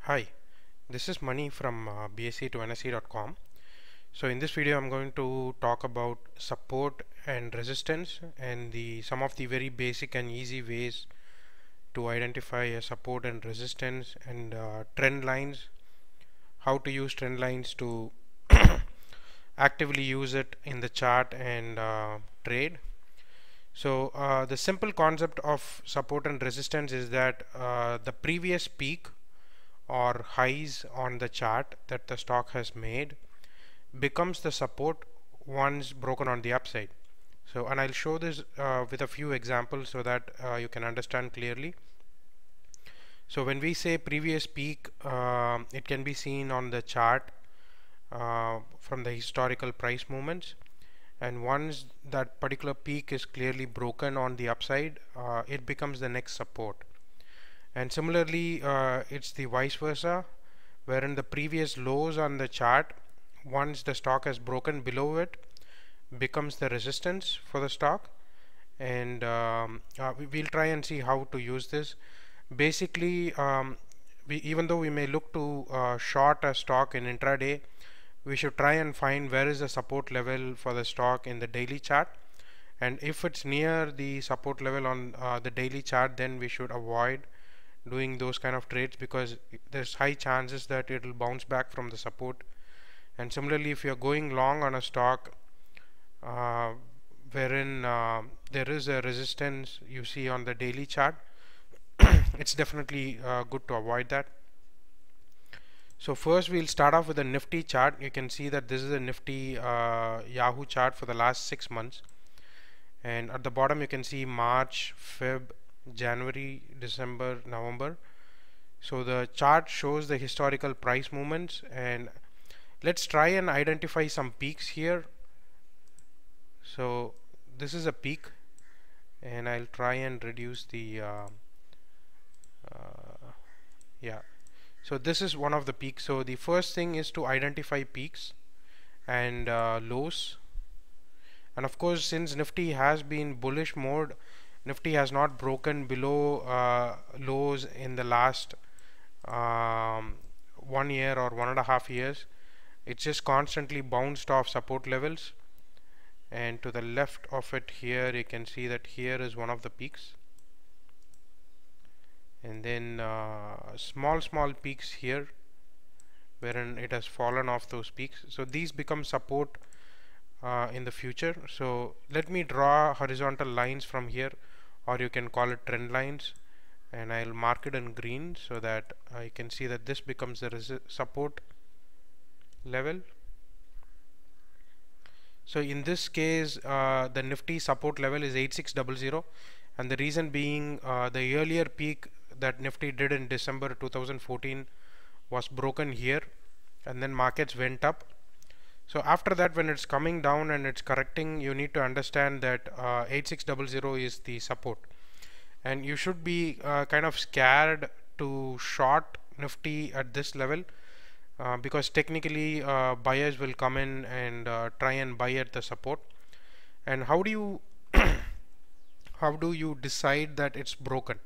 Hi, this is Mani from BSc to NSE.com. So in this video I'm going to talk about support and resistance and some of the very basic and easy ways to identify a support and resistance and trend lines, how to use trend lines to actively use it in the chart and trade. So the simple concept of support and resistance is that the previous peak or highs on the chart that the stock has made becomes the support once broken on the upside. So, and I'll show this with a few examples so that you can understand clearly. So when we say previous peak, it can be seen on the chart from the historical price movements, and once that particular peak is clearly broken on the upside, it becomes the next support. And similarly, it's the vice versa, wherein the previous lows on the chart, once the stock has broken below it, becomes the resistance for the stock. And we'll try and see how to use this. Basically, even though we may look to short a stock in intraday, we should try and find where is the support level for the stock in the daily chart. And if it's near the support level on the daily chart, then we should avoid doing those kind of trades, because there's high chances that it will bounce back from the support. And similarly, if you're going long on a stock wherein there is a resistance you see on the daily chart, it's definitely good to avoid that. So first we'll start off with a Nifty chart. You can see that this is a Nifty Yahoo chart for the last 6 months, and at the bottom you can see March, Feb, January, December, November. So the chart shows the historical price movements, and let's try and identify some peaks here. So this is a peak, and I'll try and reduce the yeah, so this is one of the peaks. So the first thing is to identify peaks and lows, and of course, since Nifty has been bullish mode, Nifty has not broken below lows in the last 1 year or 1.5 years. It's just constantly bounced off support levels, and to the left of it here you can see that here is one of the peaks, and then small peaks here wherein it has fallen off those peaks. So these become support in the future. So let me draw horizontal lines from here, or you can call it trend lines, and I'll mark it in green so that you can see that this becomes the support level. So in this case, the Nifty support level is 8600, and the reason being the earlier peak that Nifty did in December 2014 was broken here, and then markets went up. So after that, when it's coming down and it's correcting, you need to understand that 8600 is the support, and you should be kind of scared to short Nifty at this level, because technically buyers will come in and try and buy at the support. And how do you how do you decide that it's broken?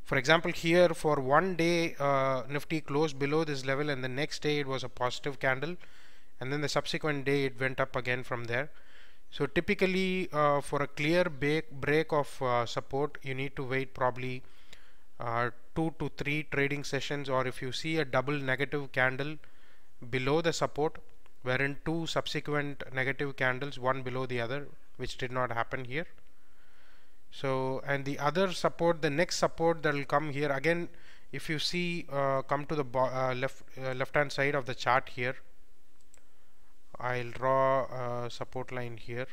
For example, here for 1 day Nifty closed below this level, and the next day it was a positive candle, and then the subsequent day it went up again from there. So typically for a clear break of support, you need to wait probably 2 to 3 trading sessions, or if you see a double negative candle below the support wherein 2 subsequent negative candles, one below the other, which did not happen here. So, and the other support, the next support that will come here again, if you see come to the left hand side of the chart here, I'll draw a support line here.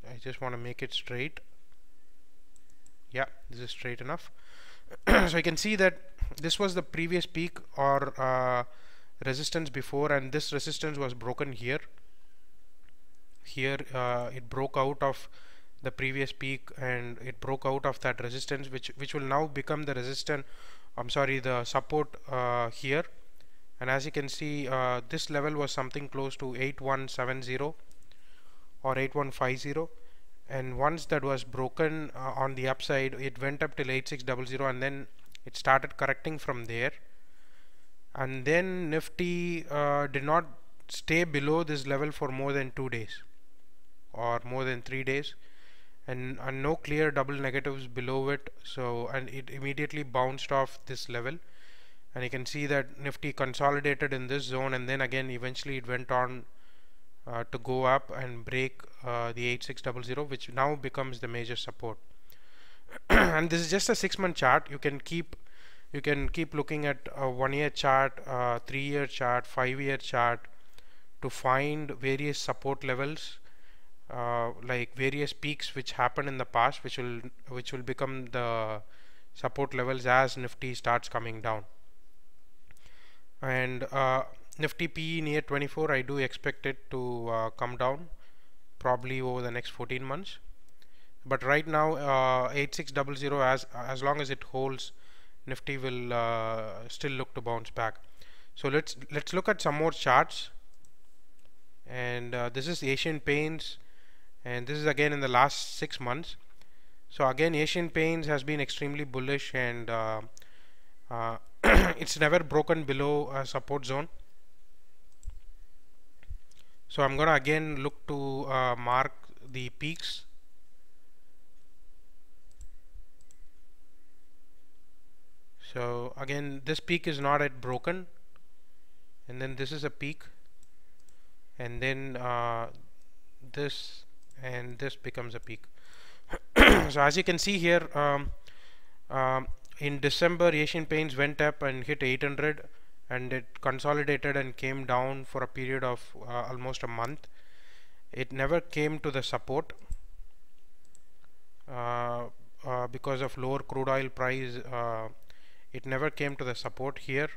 I just want to make it straight. Yeah, this is straight enough. So you can see that this was the previous peak or resistance before, and this resistance was broken here. Here it broke out of the previous peak, and it broke out of that resistance, which will now become the resistance, the support here. And as you can see, this level was something close to 8170 or 8150, and once that was broken on the upside, it went up till 8600, and then it started correcting from there, and then Nifty did not stay below this level for more than 2 days or more than 3 days, and no clear double negatives below it. So, and it immediately bounced off this level, and you can see that Nifty consolidated in this zone, and then again eventually it went on to go up and break the 8600, which now becomes the major support. And this is just a 6-month chart. You can keep looking at a 1-year chart, 3-year chart, 5-year chart to find various support levels, like various peaks which happened in the past, which will become the support levels as Nifty starts coming down. And Nifty PE near 24, I do expect it to come down probably over the next 14 months. But right now 8600, as long as it holds, Nifty will still look to bounce back. So let's look at some more charts. And this is Asian Paints, and this is again in the last 6 months. So again, Asian Paints has been extremely bullish, and it's never broken below a support zone. So I'm gonna again look to mark the peaks. So again, this peak is not yet broken, and then this is a peak, and then this and this becomes a peak. So as you can see here, in December, Asian Paints went up and hit 800, and it consolidated and came down for a period of almost a month. It never came to the support because of lower crude oil price. It never came to the support here,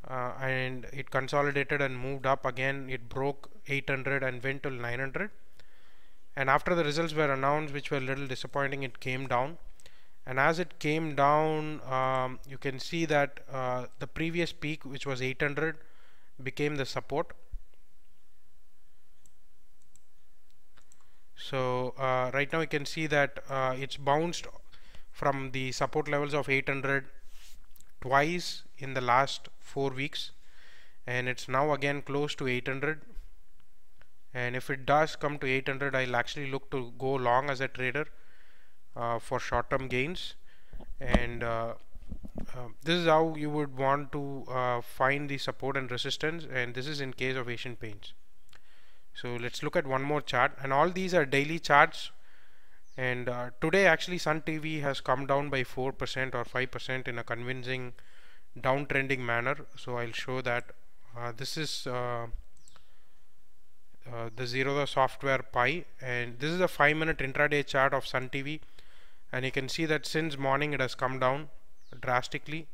and it consolidated and moved up again. It broke 800 and went till 900, and after the results were announced, which were a little disappointing, it came down. And as it came down, you can see that the previous peak, which was 800, became the support. So right now you can see that it's bounced from the support levels of 800 twice in the last 4 weeks, and it's now again close to 800. And if it does come to 800, I'll actually look to go long as a trader for short-term gains. And this is how you would want to find the support and resistance, and this is in case of Asian Paints. So let's look at one more chart, and all these are daily charts. And today actually Sun TV has come down by 4% or 5% in a convincing downtrending manner. So I'll show that. This is the Zerodha Software Pi, and this is a 5-minute intraday chart of Sun TV, and you can see that since morning it has come down drastically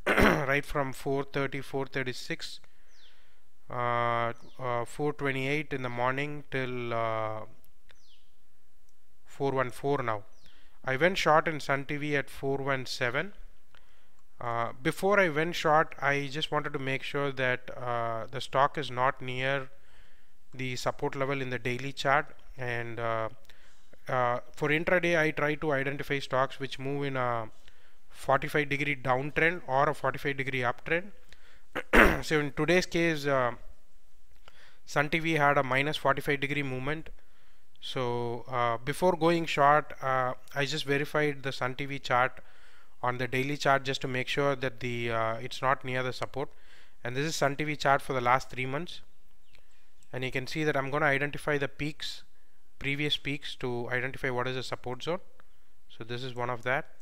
right from 430, 436, 428 in the morning till 414 now. I went short in Sun TV at 417. Before I went short, I just wanted to make sure that the stock is not near the support level in the daily chart. And for intraday, I try to identify stocks which move in a 45-degree downtrend or a 45-degree uptrend. So in today's case, Sun TV had a minus 45-degree movement. So before going short, I just verified the Sun TV chart on the daily chart just to make sure that the it's not near the support. And this is Sun TV chart for the last 3 months, and you can see that I'm going to identify the peaks, previous peaks, to identify what is the support zone. So this is one of that,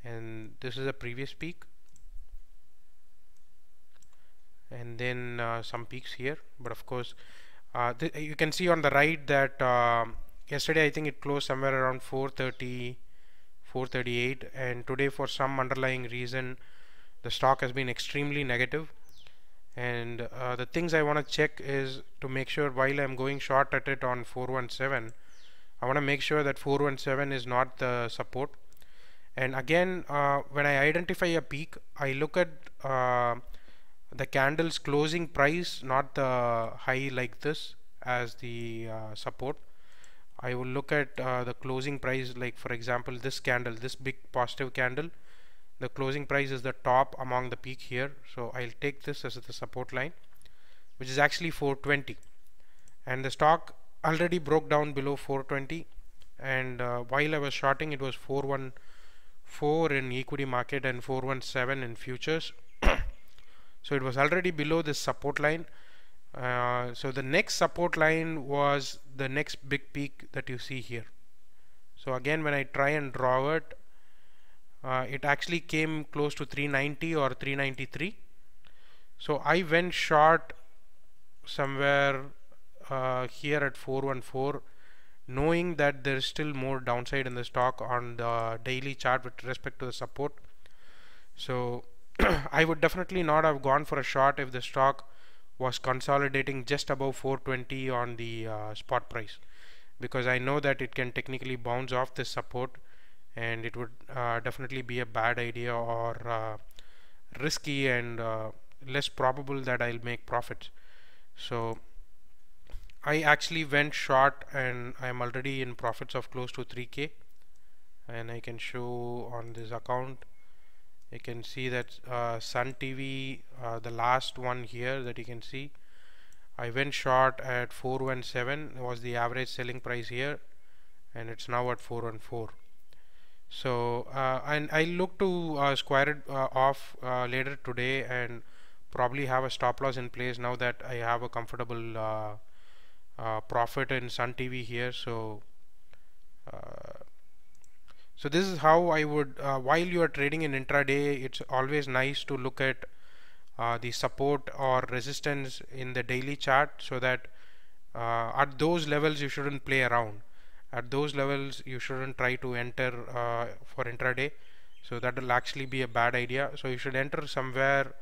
and this is a previous peak, and then some peaks here. But of course you can see on the right that yesterday I think it closed somewhere around 430, 438, and today for some underlying reason the stock has been extremely negative. And the things I want to check is to make sure while I'm going short at it on 417, I want to make sure that 417 is not the support. And again, when I identify a peak, I look at the candle's closing price, not the high like this, as the support. I will look at the closing price, like for example this candle, this big positive candle, the closing price is the top among the peak here, so I'll take this as the support line, which is actually 420, and the stock already broke down below 420, and while I was shorting, it was 414 in equity market and 417 in futures. So it was already below this support line. So the next support line was the next big peak that you see here. So again, when I try and draw it, it actually came close to 390 or 393. So I went short somewhere here at 414, knowing that there is still more downside in the stock on the daily chart with respect to the support. So I would definitely not have gone for a short if the stock was consolidating just above 420 on the spot price, because I know that it can technically bounce off this support, and it would definitely be a bad idea or risky and less probable that I'll make profits. So I actually went short, and I'm already in profits of close to 3k, and I can show on this account. You can see that Sun TV, the last one here that you can see, I went short at 417 was the average selling price here, and it's now at 414. So and I look to square it off later today and probably have a stop loss in place now that I have a comfortable profit in Sun TV here. So so this is how I would, while you are trading in intraday, it's always nice to look at the support or resistance in the daily chart, so that at those levels you shouldn't play around. At those levels you shouldn't try to enter for intraday, so that will actually be a bad idea. So you should enter somewhere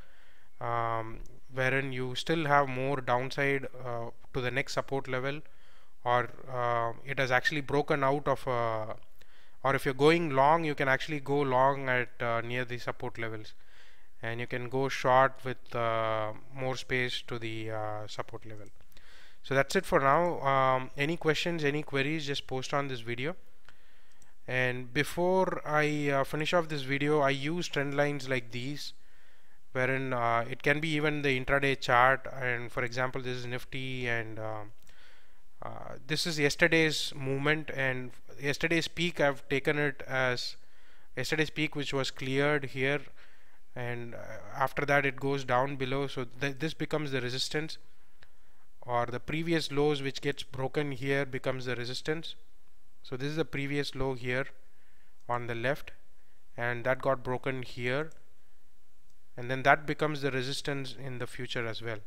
wherein you still have more downside to the next support level, or it has actually broken out of or if you're going long, you can actually go long at near the support levels, and you can go short with more space to the support level. So that's it for now. Any questions, any queries, just post on this video. And before I finish off this video, I use trend lines like these, wherein it can be even the intraday chart. And for example, this is Nifty, and this is yesterday's movement, and yesterday's peak I've taken it as yesterday's peak, which was cleared here, and after that it goes down below. So this becomes the resistance, or the previous lows which gets broken here becomes the resistance. So this is the previous low here on the left, and that got broken here, and then that becomes the resistance in the future as well.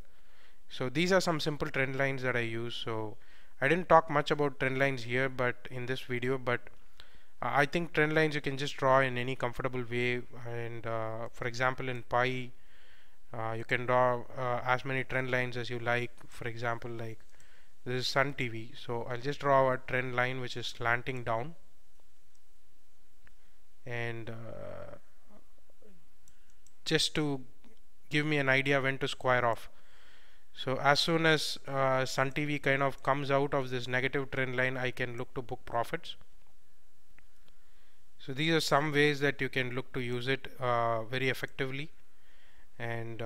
So these are some simple trend lines that I use. So I didn't talk much about trend lines here but in this video, but I think trend lines you can just draw in any comfortable way. And for example, in Pi you can draw as many trend lines as you like. For example, like this is Sun TV, so I'll just draw a trend line which is slanting down, and just to give me an idea when to square off. So as soon as Sun TV kind of comes out of this negative trend line, I can look to book profits. So these are some ways that you can look to use it very effectively, and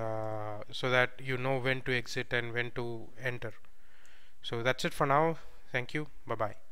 so that you know when to exit and when to enter. So that's it for now. Thank you. Bye bye.